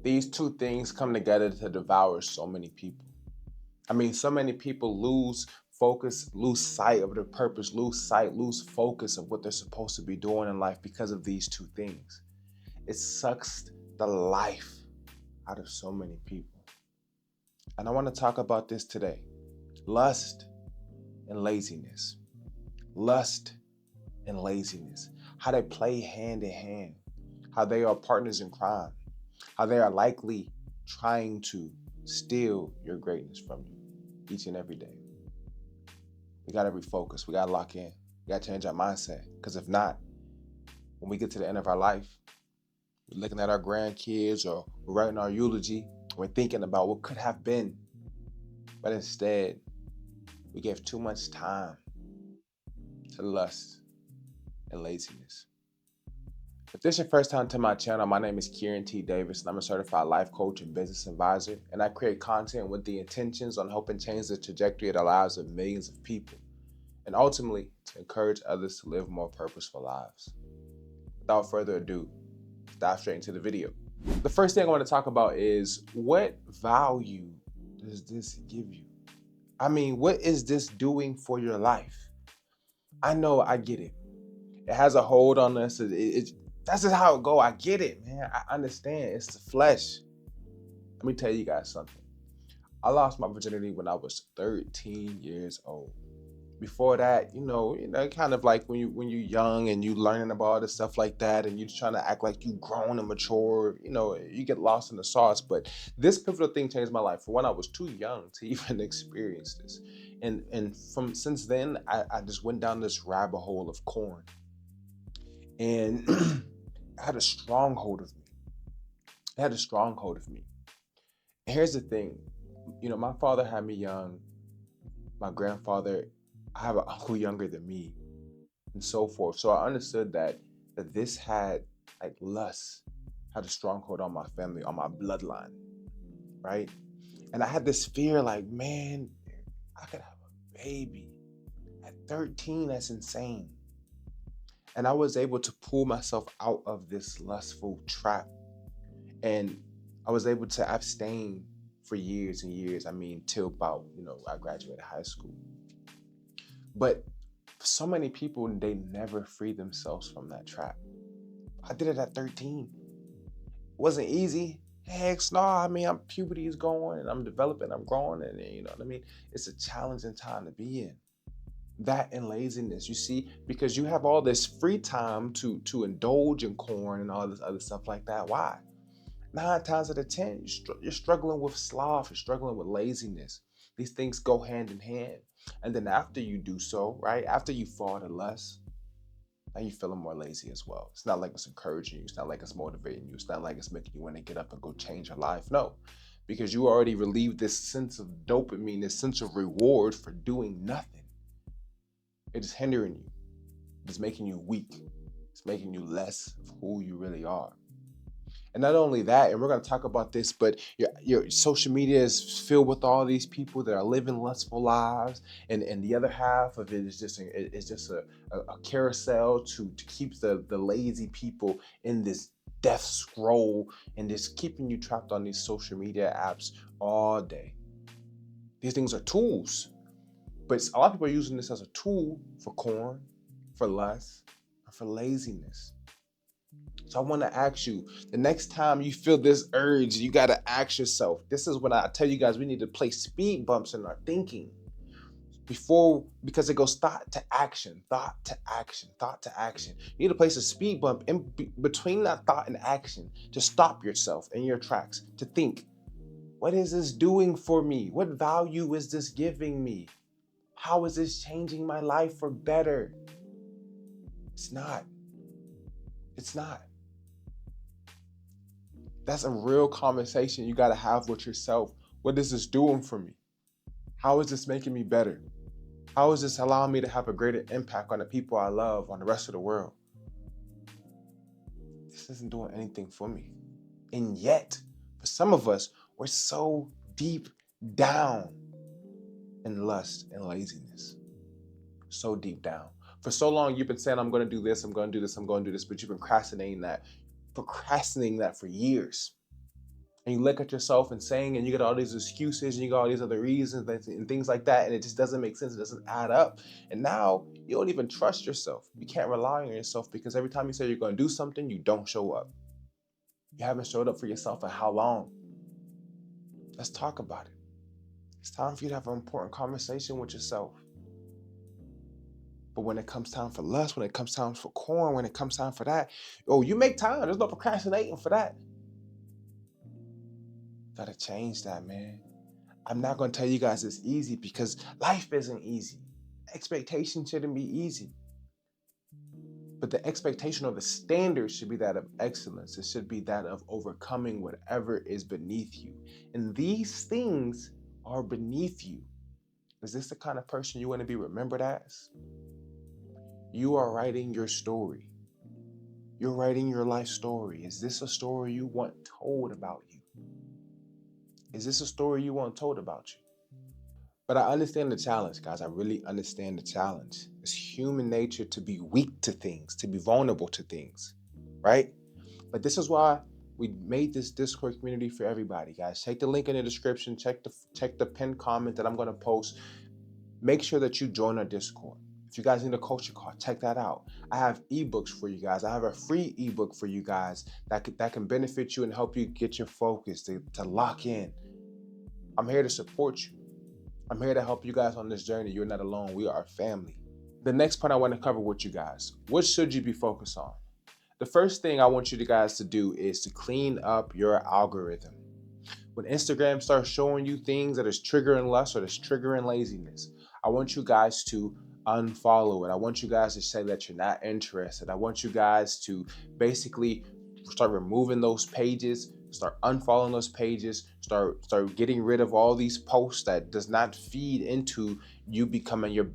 These two things come together to devour so many people. I mean, so many people lose focus, lose sight of their purpose, lose focus of what they're supposed to be doing in life because of these two things. It sucks the life out of so many people. And I want to talk about this today: lust and laziness. Lust and laziness. How they play hand in hand. How they are partners in crime. How they are likely trying to steal your greatness from you each and every day. We got to refocus. We got to lock in. We got to change our mindset. Because if not, when we get to the end of our life, we're looking at our grandkids or we're writing our eulogy, we're thinking about what could have been. But instead, we gave too much time to lust and laziness. If this is your first time to my channel, my name is Kieran T Davis, and I'm a certified life coach and business advisor, and I create content with the intentions on helping change the trajectory of the lives of millions of people, and ultimately to encourage others to live more purposeful lives. Without further ado, dive straight into the video. The first thing I want to talk about is, what value does this give you? I mean, what is this doing for your life? I know, I get it. It has a hold on us. That's just how it go. I get it, man. I understand. It's the flesh. Let me tell you guys something. I lost my virginity when I was 13 years old. Before that, kind of like when you're young and you learning about all this stuff like that, and you're trying to act like you grown and mature, you get lost in the sauce. But this pivotal thing changed my life. For one, I was too young to even experience this, and from since then, I just went down this rabbit hole of corn, and it had a stronghold of me. It had a stronghold of me. And here's the thing, my father had me young. My grandfather, I have an uncle younger than me, and so forth. So I understood that this had, like, lust had a stronghold on my family, on my bloodline, right? And I had this fear, like, man, I could have a baby at 13. That's insane. And I was able to pull myself out of this lustful trap, and I was able to abstain for years and years. I mean, till about, I graduated high school. But so many people, they never free themselves from that trap. I did it at 13. It wasn't easy. Heck no. I mean, puberty is going and I'm developing, I'm growing, and you know what I mean? It's a challenging time to be in. That and laziness, you see, because you have all this free time to indulge in corn and all this other stuff like that. Why? 9 times out of 10, you're struggling with sloth, you're struggling with laziness. These things go hand in hand. And then after you do so, right, after you fall to lust, now you're feeling more lazy as well. It's not like it's encouraging you. It's not like it's motivating you. It's not like it's making you want to get up and go change your life. No, because you already relieved this sense of dopamine, this sense of reward for doing nothing. It is hindering you. It's making you weak. It's making you less of who you really are. And not only that, and we're going to talk about this, but your social media is filled with all these people that are living lustful lives, and the other half of it is just a carousel to keep the lazy people in this death scroll, and just keeping you trapped on these social media apps all day. These things are tools, but a lot of people are using this as a tool for corn, for lust, or for laziness. So I want to ask you, the next time you feel this urge, you got to ask yourself. This is when I tell you guys we need to place speed bumps in our thinking because it goes thought to action, thought to action, thought to action. You need to place a speed bump in between that thought and action to stop yourself in your tracks, to think, what is this doing for me? What value is this giving me? How is this changing my life for better? It's not. It's not. That's a real conversation you got to have with yourself. What is this doing for me? How is this making me better? How is this allowing me to have a greater impact on the people I love, on the rest of the world? This isn't doing anything for me. And yet, for some of us, we're so deep down in lust and laziness. So deep down. For so long, you've been saying, I'm going to do this, I'm going to do this, I'm going to do this, but you've been procrastinating that for years. and you look at yourself and saying, and you get all these excuses and you got all these other reasons and things like that, and it just doesn't make sense. It doesn't add up. And now you don't even trust yourself. You can't rely on yourself because every time you say you're going to do something, you don't show up. You haven't showed up for yourself in how long? Let's talk about it. It's time for you to have an important conversation with yourself. But when it comes time for lust, when it comes time for corn, when it comes time for that, oh, you make time. There's no procrastinating for that. Gotta change that, man. I'm not gonna tell you guys it's easy because life isn't easy. Expectation shouldn't be easy. But the expectation or the standard should be that of excellence. It should be that of overcoming whatever is beneath you. And these things are beneath you. Is this the kind of person you want to be remembered as? You are writing your story. You're writing your life story. Is this a story you want told about you? Is this a story you want told about you? But I understand the challenge, guys. I really understand the challenge. It's human nature to be weak to things, to be vulnerable to things, right? But this is why we made this Discord community for everybody, guys. Check the link in the description. Check the pinned comment that I'm going to post. Make sure that you join our Discord. If you guys need a coaching call, check that out. I have ebooks for you guys. I have a free ebook for you guys that can benefit you and help you get your focus to lock in. I'm here to support you. I'm here to help you guys on this journey. You're not alone. We are a family. The next point I want to cover with you guys. What should you be focused on? The first thing I want you guys to do is to clean up your algorithm. When Instagram starts showing you things that is triggering lust or that's triggering laziness, I want you guys to unfollow it. I want you guys to say that you're not interested. I want you guys to basically start removing those pages, start unfollowing those pages, start getting rid of all these posts that does not feed into you becoming your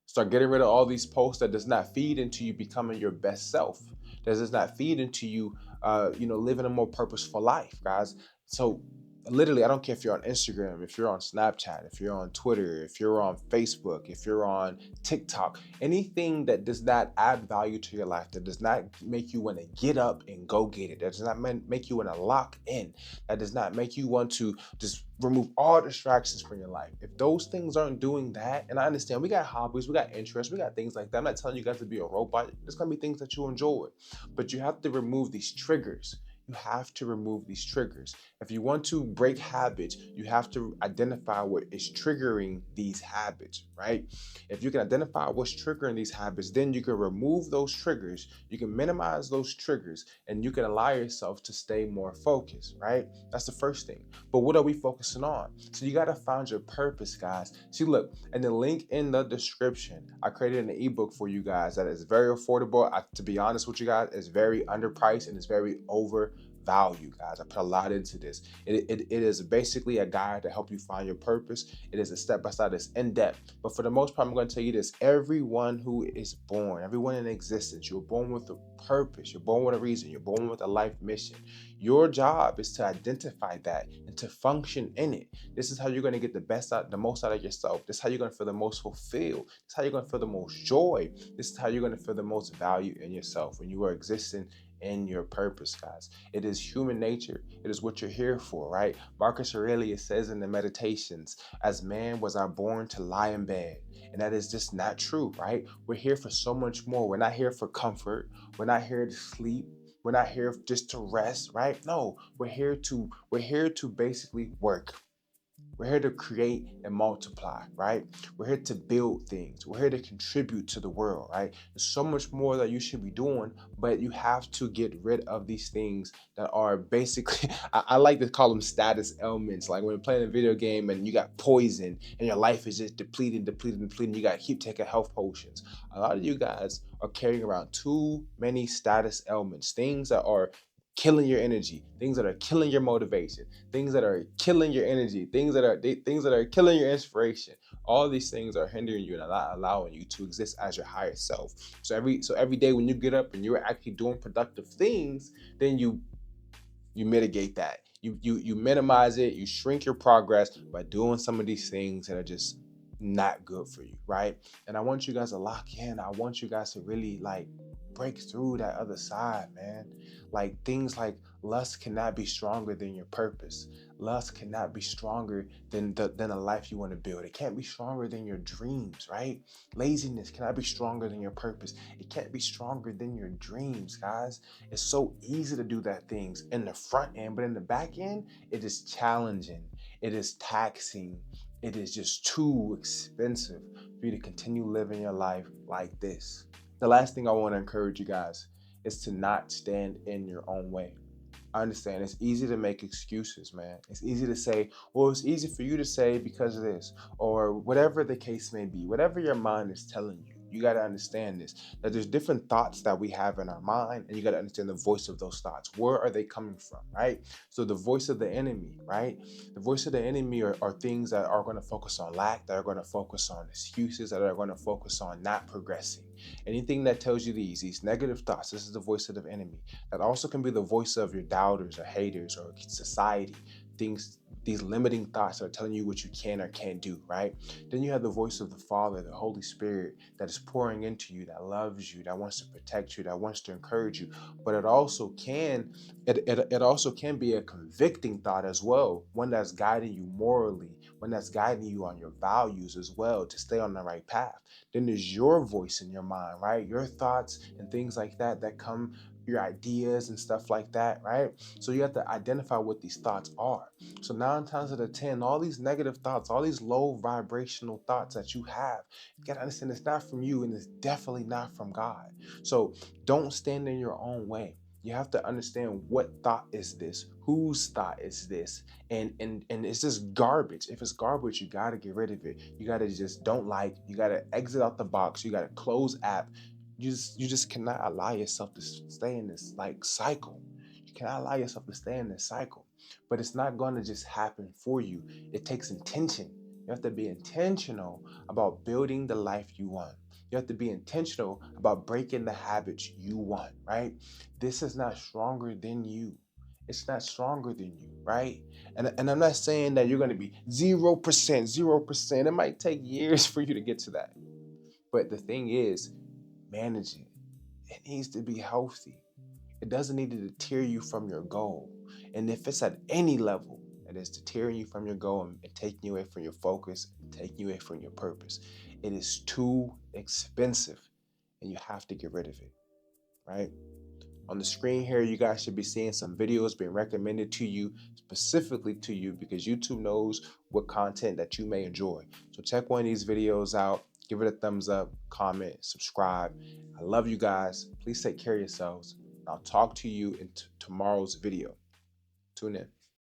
Start getting rid of all these posts that does not feed into you becoming your best self. That does not feed into you, living a more purposeful life, guys. So literally, I don't care if you're on Instagram, if you're on Snapchat, if you're on Twitter, if you're on Facebook, if you're on TikTok, anything that does not add value to your life, that does not make you want to get up and go get it, that does not make you want to lock in, that does not make you want to just remove all distractions from your life. If those things aren't doing that, and I understand we got hobbies, we got interests, we got things like that. I'm not telling you guys to be a robot. There's gonna be things that you enjoy, but you have to remove these triggers. You have to remove these triggers. If you want to break habits, you have to identify what is triggering these habits, right? If you can identify what's triggering these habits, then you can remove those triggers, you can minimize those triggers, and you can allow yourself to stay more focused, right? That's the first thing. But what are we focusing on? So you got to find your purpose, guys. See, look, and the link in the description, I created an ebook for you guys that is very affordable. To be honest with you guys, it's very underpriced and it's very overvalued, guys. I put a lot into this. It is basically a guide to help you find your purpose. It is a step-by-step. It's in-depth. But for the most part, I'm going to tell you this. Everyone who is born, everyone in existence, you're born with a purpose. You're born with a reason. You're born with a life mission. Your job is to identify that and to function in it. This is how you're going to get the most out of yourself. This is how you're going to feel the most fulfilled. This is how you're going to feel the most joy. This is how you're going to feel the most value in yourself when you are existing in your purpose, guys. It is human nature. It is what you're here for, right? Marcus Aurelius says in the Meditations, as man was I born to lie in bed. And that is just not true, right? We're here for so much more. We're not here for comfort. We're not here to sleep. We're not here just to rest, right? No, we're here to basically work. We're here to create and multiply, right? We're here to build things. We're here to contribute to the world, right? There's so much more that you should be doing, but you have to get rid of these things that are basically, I like to call them status ailments. Like when you're playing a video game and you got poison and your life is just depleting. You got to keep taking health potions. A lot of you guys are carrying around too many status ailments, things that are killing your energy, things that are killing your motivation, things that are killing your energy, things that are killing your inspiration. All these things are hindering you and not allowing you to exist as your higher self. So every day when you get up and you're actually doing productive things, then you mitigate that. You minimize it, you shrink your progress by doing some of these things that are just not good for you, right? And I want you guys to lock in. I want you guys to really break through that other side, man. Like things like Lust cannot be stronger than your purpose. Lust cannot be stronger than a life you want to build. It can't be stronger than your dreams, right? Laziness cannot be stronger than your purpose. It can't be stronger than your dreams, guys. It's so easy to do that things in the front end, but in the back end, it is challenging. It is taxing. It is just too expensive for you to continue living your life like this. The last thing I want to encourage you guys is to not stand in your own way. I understand it's easy to make excuses, man. It's easy to say, well, it's easy for you to say because of this, or whatever the case may be, whatever your mind is telling you. You got to understand this, that there's different thoughts that we have in our mind, and you got to understand the voice of those thoughts. Where are they coming from, right? So the voice of the enemy, right? The voice of the enemy are things that are going to focus on lack, that are going to focus on excuses, that are going to focus on not progressing. Anything that tells you these negative thoughts, this is the voice of the enemy. That also can be the voice of your doubters or haters or society, things, these limiting thoughts that are telling you what you can or can't do, right? Then you have the voice of the Father, the Holy Spirit, that is pouring into you, that loves you, that wants to protect you, that wants to encourage you. But it also can be a convicting thought as well, one that's guiding you morally, one that's guiding you on your values as well to stay on the right path. Then there's your voice in your mind, right? Your thoughts and things like that come, your ideas and stuff like that, right? So you have to identify what these thoughts are. So 9 times out of 10, all these negative thoughts, all these low vibrational thoughts that you have, you gotta understand it's not from you and it's definitely not from God. So don't stand in your own way. You have to understand what thought is this, whose thought is this, and it's just garbage. If it's garbage, you gotta get rid of it. You gotta just don't like. You gotta exit out the box. You gotta close app. You just cannot allow yourself to stay in this like cycle. You cannot allow yourself to stay in this cycle. But it's not going to just happen for you. It takes intention. You have to be intentional about building the life you want. You have to be intentional about breaking the habits you want, right? This is not stronger than you. It's not stronger than you, right? And I'm not saying that you're going to be 0%, 0%. It might take years for you to get to that. But the thing is, manage it. It needs to be healthy. It doesn't need to deter you from your goal. And if it's at any level that is deterring you from your goal and taking you away from your focus, and taking you away from your purpose, it is too expensive and you have to get rid of it, right? On the screen here, you guys should be seeing some videos being recommended to you, specifically to you, because YouTube knows what content that you may enjoy. So check one of these videos out, give it a thumbs up, comment, subscribe. I love you guys. Please take care of yourselves. I'll talk to you in tomorrow's video. Tune in.